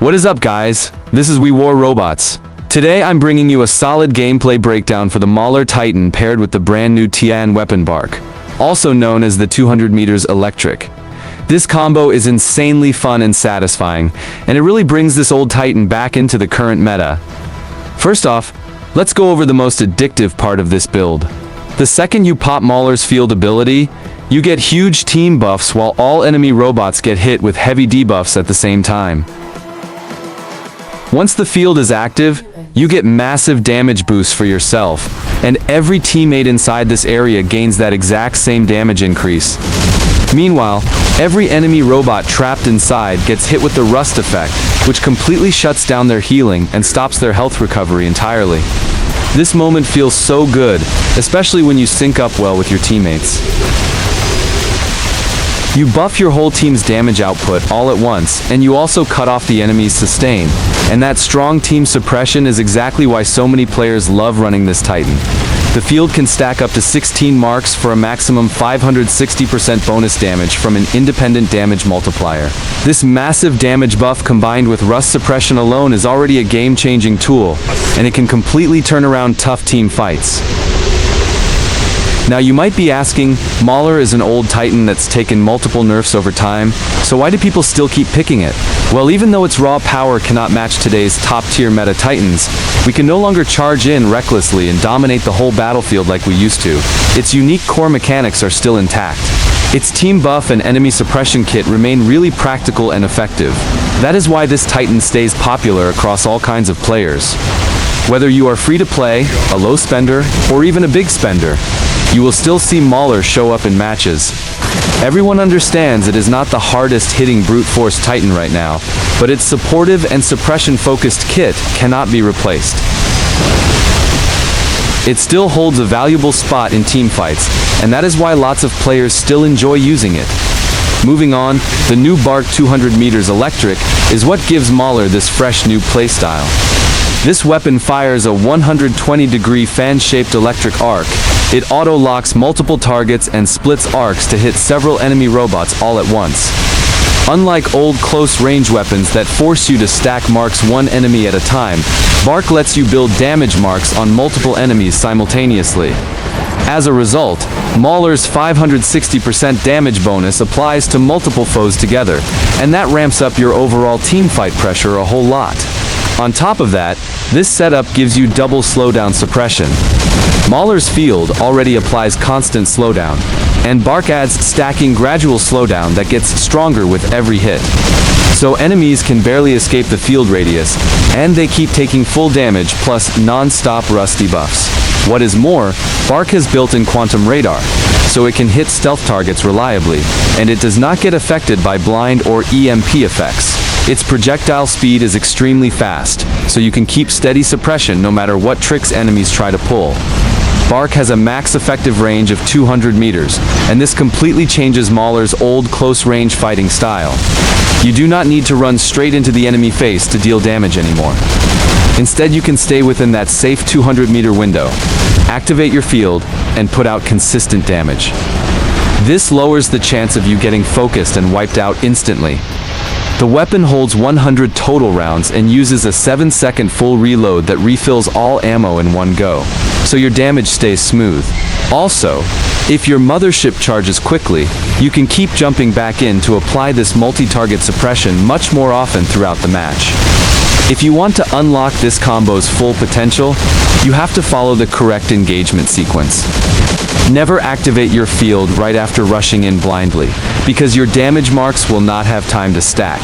What is up, guys? This is HUYWR Robots. Today I'm bringing you a solid gameplay breakdown for the Mauler Titan paired with the brand new Tian weapon Barq, also known as the 200 meters electric. This combo is insanely fun and satisfying, and it really brings this old Titan back into the current meta. First off, let's go over the most addictive part of this build. The second you pop Mauler's field ability, you get huge team buffs while all enemy robots get hit with heavy debuffs at the same time. Once the field is active, you get massive damage boosts for yourself, and every teammate inside this area gains that exact same damage increase. Meanwhile, every enemy robot trapped inside gets hit with the rust effect, which completely shuts down their healing and stops their health recovery entirely. This moment feels so good, especially when you sync up well with your teammates. You buff your whole team's damage output all at once, and you also cut off the enemy's sustain. And that strong team suppression is exactly why so many players love running this Titan. The field can stack up to 16 marks for a maximum 560% bonus damage from an independent damage multiplier. This massive damage buff combined with rust suppression alone is already a game-changing tool, and it can completely turn around tough team fights. Now you might be asking, Mauler is an old Titan that's taken multiple nerfs over time, so why do people still keep picking it? Well, even though its raw power cannot match today's top-tier meta Titans, we can no longer charge in recklessly and dominate the whole battlefield like we used to. Its unique core mechanics are still intact. Its team buff and enemy suppression kit remain really practical and effective. That is why this Titan stays popular across all kinds of players. Whether you are free to play, a low spender, or even a big spender, you will still see Mauler show up in matches. Everyone understands it is not the hardest hitting brute force Titan right now, but its supportive and suppression focused kit cannot be replaced. It still holds a valuable spot in team fights, and that is why lots of players still enjoy using it. Moving on, the new Barq 200 meters electric is what gives Mauler this fresh new playstyle. This weapon fires a 120-degree fan-shaped electric arc. It auto-locks multiple targets and splits arcs to hit several enemy robots all at once. Unlike old close-range weapons that force you to stack marks one enemy at a time, Barq lets you build damage marks on multiple enemies simultaneously. As a result, Mauler's 560% damage bonus applies to multiple foes together, and that ramps up your overall team fight pressure a whole lot. On top of that, this setup gives you double slowdown suppression. Mauler's field already applies constant slowdown, and Barq adds stacking gradual slowdown that gets stronger with every hit. So enemies can barely escape the field radius, and they keep taking full damage plus non-stop rust debuffs. What is more, Barq has built-in quantum radar, so it can hit stealth targets reliably, and it does not get affected by blind or EMP effects. Its projectile speed is extremely fast, so you can keep steady suppression no matter what tricks enemies try to pull. Barq has a max effective range of 200 meters, and this completely changes Mauler's old close-range fighting style. You do not need to run straight into the enemy face to deal damage anymore. Instead, you can stay within that safe 200-meter window, activate your field, and put out consistent damage. This lowers the chance of you getting focused and wiped out instantly. The weapon holds 100 total rounds and uses a 7-second full reload that refills all ammo in one go, so your damage stays smooth. Also, if your mothership charges quickly, you can keep jumping back in to apply this multi-target suppression much more often throughout the match. If you want to unlock this combo's full potential, you have to follow the correct engagement sequence. Never activate your field right after rushing in blindly, because your damage marks will not have time to stack,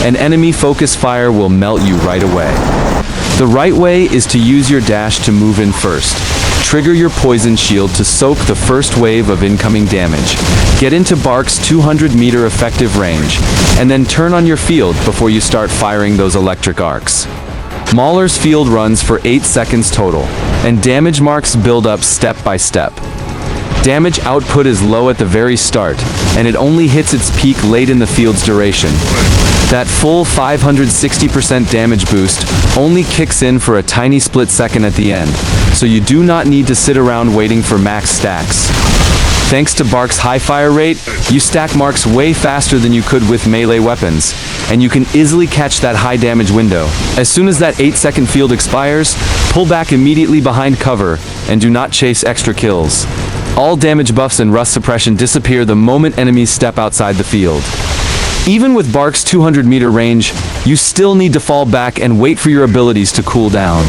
and enemy focus fire will melt you right away. The right way is to use your dash to move in first. Trigger your poison shield to soak the first wave of incoming damage. Get into Barq's 200-meter effective range, and then turn on your field before you start firing those electric arcs. Mauler's field runs for 8 seconds total, and damage marks build up step by step. Damage output is low at the very start, and it only hits its peak late in the field's duration. That full 560% damage boost only kicks in for a tiny split second at the end, so you do not need to sit around waiting for max stacks. Thanks to Barq's high fire rate, you stack marks way faster than you could with melee weapons, and you can easily catch that high damage window. As soon as that 8-second field expires, pull back immediately behind cover, and do not chase extra kills. All damage buffs and rust suppression disappear the moment enemies step outside the field. Even with Barq's 200-meter range, you still need to fall back and wait for your abilities to cool down.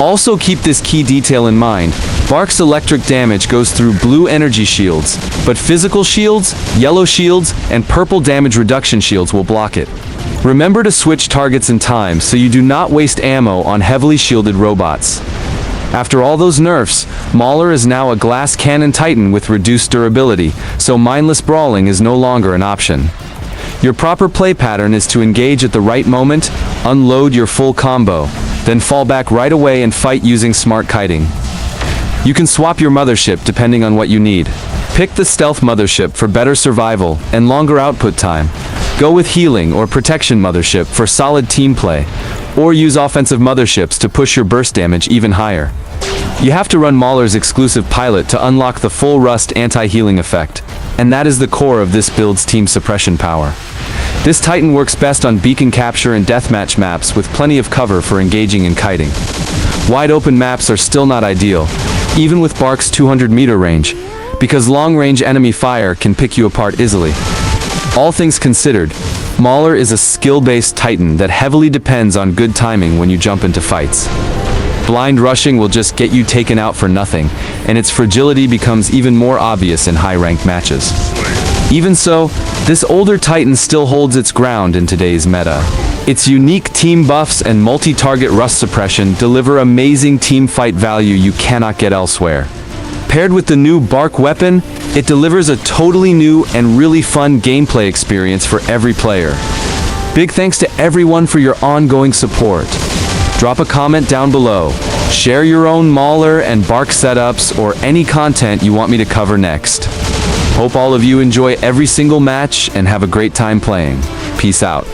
Also keep this key detail in mind. Barq's electric damage goes through blue energy shields, but physical shields, yellow shields, and purple damage reduction shields will block it. Remember to switch targets in time so you do not waste ammo on heavily shielded robots. After all those nerfs, Mauler is now a glass cannon titan with reduced durability, so mindless brawling is no longer an option. Your proper play pattern is to engage at the right moment, unload your full combo, then fall back right away and fight using smart kiting. You can swap your mothership depending on what you need. Pick the stealth mothership for better survival and longer output time. Go with healing or protection mothership for solid team play, or use offensive motherships to push your burst damage even higher. You have to run Mauler's exclusive pilot to unlock the full rust anti-healing effect, and that is the core of this build's team suppression power. This Titan works best on beacon capture and deathmatch maps with plenty of cover for engaging and kiting. Wide open maps are still not ideal, even with Barq's 200-meter range, because long-range enemy fire can pick you apart easily. All things considered, Mauler is a skill-based Titan that heavily depends on good timing when you jump into fights. Blind rushing will just get you taken out for nothing, and its fragility becomes even more obvious in high-ranked matches. Even so, this older Titan still holds its ground in today's meta. Its unique team buffs and multi-target rust suppression deliver amazing team fight value you cannot get elsewhere. Paired with the new Barq weapon, it delivers a totally new and really fun gameplay experience for every player. Big thanks to everyone for your ongoing support. Drop a comment down below. Share your own Mauler and Barq setups or any content you want me to cover next. Hope all of you enjoy every single match and have a great time playing. Peace out.